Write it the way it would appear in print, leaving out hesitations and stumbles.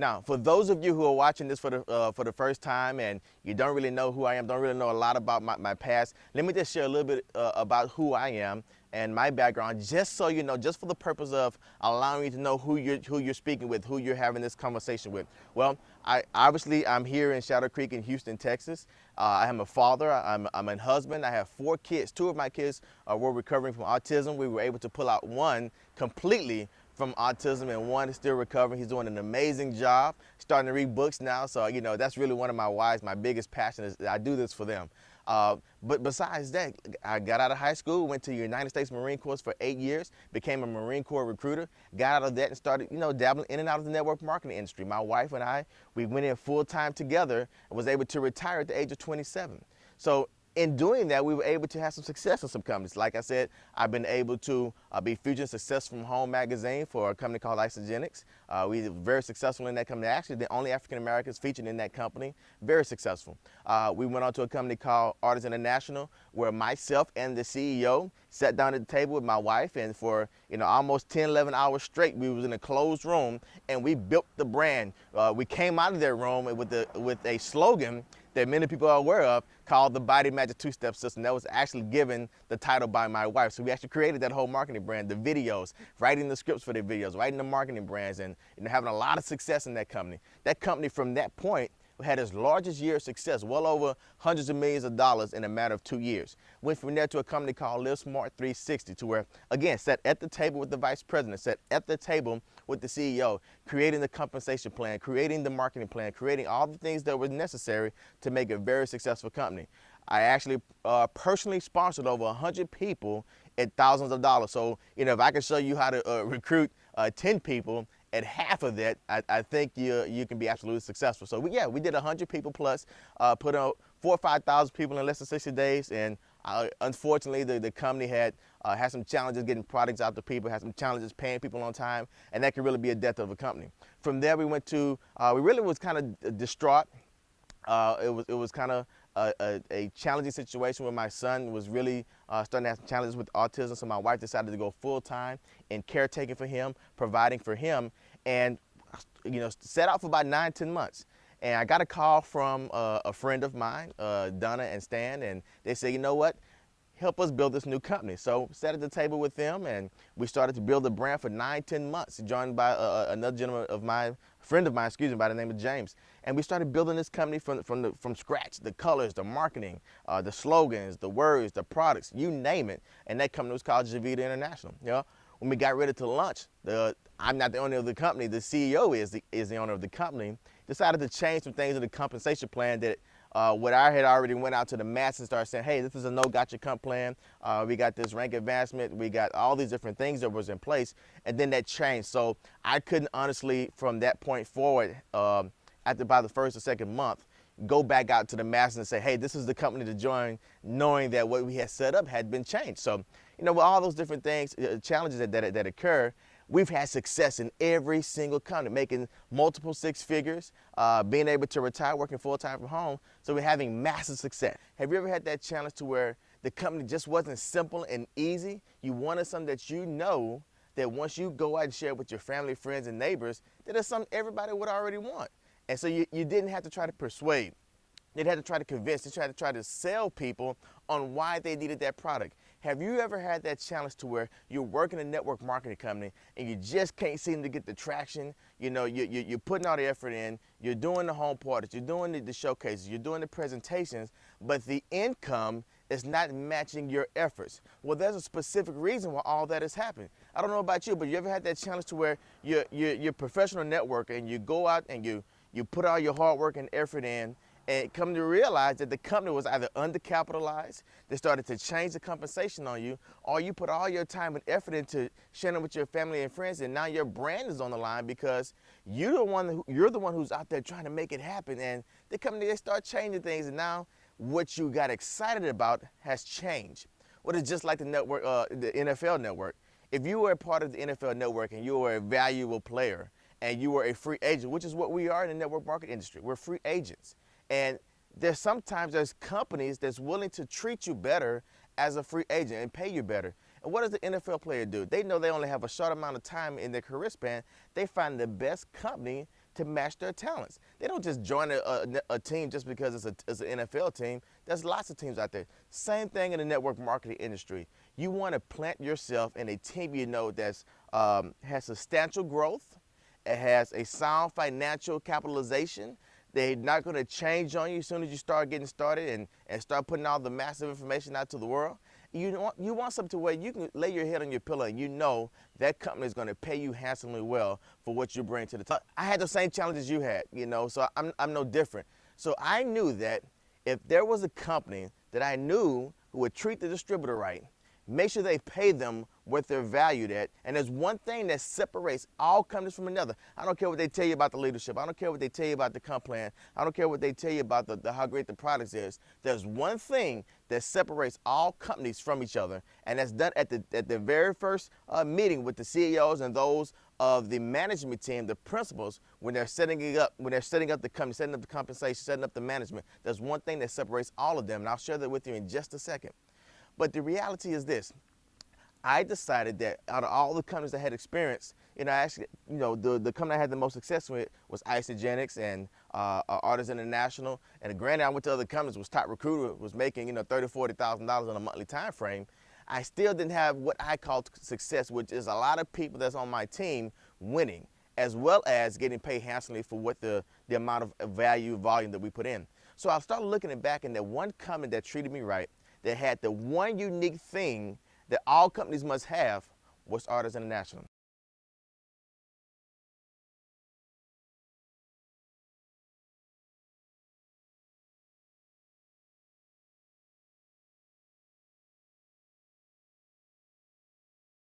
Now, for those of you who are watching this for the first time and you don't really know who I am, don't really know a lot about my past, let me just share a little bit about who I am and my background, just so you know, just for the purpose of allowing you to know who you're speaking with, who you're having this conversation with. Well, I'm here in Shadow Creek in Houston, Texas. I am a father, I'm a husband, I have 4 kids. 2 of my kids were recovering from autism. We were able to pull out one completely from autism, and one is still recovering. He's doing an amazing job, starting to read books now. So, you know, that's really one of my whys. My biggest passion is I do this for them. But besides that, I got out of high school, went to the United States Marine Corps for 8 years, became a Marine Corps recruiter, got out of that and started, you know, dabbling in and out of the network marketing industry. My wife and I, we went in full time together and was able to retire at the age of 27. So in doing that, we were able to have some success in some companies. Like I said, I've been able to be featured Success from Home magazine for a company called Isogenics. We were very successful in that company. Actually, the only African Americans featured in that company. Very successful. We went on to a company called Artists International, where myself and the CEO sat down at the table with my wife, and for almost 10, 11 hours straight, we was in a closed room and we built the brand. We came out of that room with a slogan that many people are aware of, called the Body Magic 2-Step System. That was actually given the title by my wife. So we actually created that whole marketing brand, the videos, writing the scripts for the videos, writing the marketing brands, and having a lot of success in that company. That company from that point had its largest year of success, well over hundreds of millions of dollars in a matter of 2 years. Went from there to a company called Live Smart 360, to where, again, sat at the table with the vice president, sat at the table with the CEO, creating the compensation plan, creating the marketing plan, creating all the things that were necessary to make a very successful company. I actually personally sponsored over 100 people at thousands of dollars. So, if I can show you how to recruit 10 people at half of that, I think you can be absolutely successful. So we did 100 people plus, put out 4,000 or 5,000 people in less than 60 days, and unfortunately the company had some challenges getting products out to people, had some challenges paying people on time, and that could really be a death of a company. From there we went to, we really was kind of distraught. It was kind of a challenging situation where my son was really starting to have some challenges with autism, so my wife decided to go full-time in caretaking for him, providing for him, and set out for about 9-10 months. And I got a call from a friend of mine, Donna and Stan, and they said, you know what, help us build this new company. So sat at the table with them, and we started to build a brand for 9-10 months, joined by another gentleman of mine, friend of mine, by the name of James. And we started building this company from scratch, the colors, the marketing, the slogans, the words, the products, you name it. And that company was called Javita International. When we got ready to launch, I'm not the owner of the company, the CEO is the owner of the company, decided to change some things in the compensation plan that what I had already went out to the masses and started saying, hey, this is a no gotcha comp plan. We got this rank advancement. We got all these different things that was in place. And then that changed. So I couldn't honestly, from that point forward, by the first or second month, go back out to the masses and say, hey, this is the company to join, knowing that what we had set up had been changed. So, with all those different things, challenges that occur, we've had success in every single company, making multiple 6 figures, being able to retire, working full-time from home. So we're having massive success. Have you ever had that challenge to where the company just wasn't simple and easy? You wanted something that that once you go out and share with your family, friends, and neighbors, that is something everybody would already want. And so you didn't have to try to persuade. You had to try to convince, you had to try to sell people on why they needed that product. Have you ever had that challenge to where you're working a network marketing company and you just can't seem to get the traction? You're putting all the effort in, you're doing the home parties, you're doing the showcases, you're doing the presentations, but the income is not matching your efforts. Well, there's a specific reason why all that is happening. I don't know about you, but you ever had that challenge to where you're a professional networker and you go out and you put all your hard work and effort in, and come to realize that the company was either undercapitalized, they started to change the compensation on you, or you put all your time and effort into sharing with your family and friends, and now your brand is on the line because you're the one who's out there trying to make it happen. And the company, they start changing things, and now what you got excited about has changed. Well, it's just like the network, the NFL network. If you were a part of the NFL network and you were a valuable player and you were a free agent, which is what we are in the network market industry, we're free agents. And there's companies that's willing to treat you better as a free agent and pay you better. And what does the NFL player do? They know they only have a short amount of time in their career span. They find the best company to match their talents. They don't just join a team just because it's an NFL team. There's lots of teams out there. Same thing in the network marketing industry. You want to plant yourself in a team you know that's has substantial growth. It has a sound financial capitalization. They're not going to change on you as soon as you start getting started and start putting all the massive information out to the world. You want something to where you can lay your head on your pillow and you know that company is going to pay you handsomely well for what you bring to the table. I had the same challenges you had, you know, so I'm no different. So I knew that if there was a company that I knew who would treat the distributor right, make sure they pay them what they're valued at. And there's one thing that separates all companies from another. I don't care what they tell you about the leadership. I don't care what they tell you about the comp plan. I don't care what they tell you about how great the products is. There's one thing that separates all companies from each other, and that's done at the very first meeting with the CEOs and those of the management team, the principals, when they're setting up the company, setting up the compensation, setting up the management. There's one thing that separates all of them, and I'll share that with you in just a second. But the reality is this. I decided that out of all the companies I had experience, the company I had the most success with was Isogenics and Artists International. And granted, I went to other companies, was Top Recruiter, was making $30,000, $40,000 on a monthly time frame. I still didn't have what I call success, which is a lot of people that's on my team winning, as well as getting paid handsomely for what the amount of volume that we put in. So I started looking back in that one company that treated me right, that had the one unique thing that all companies must have, was Artists International.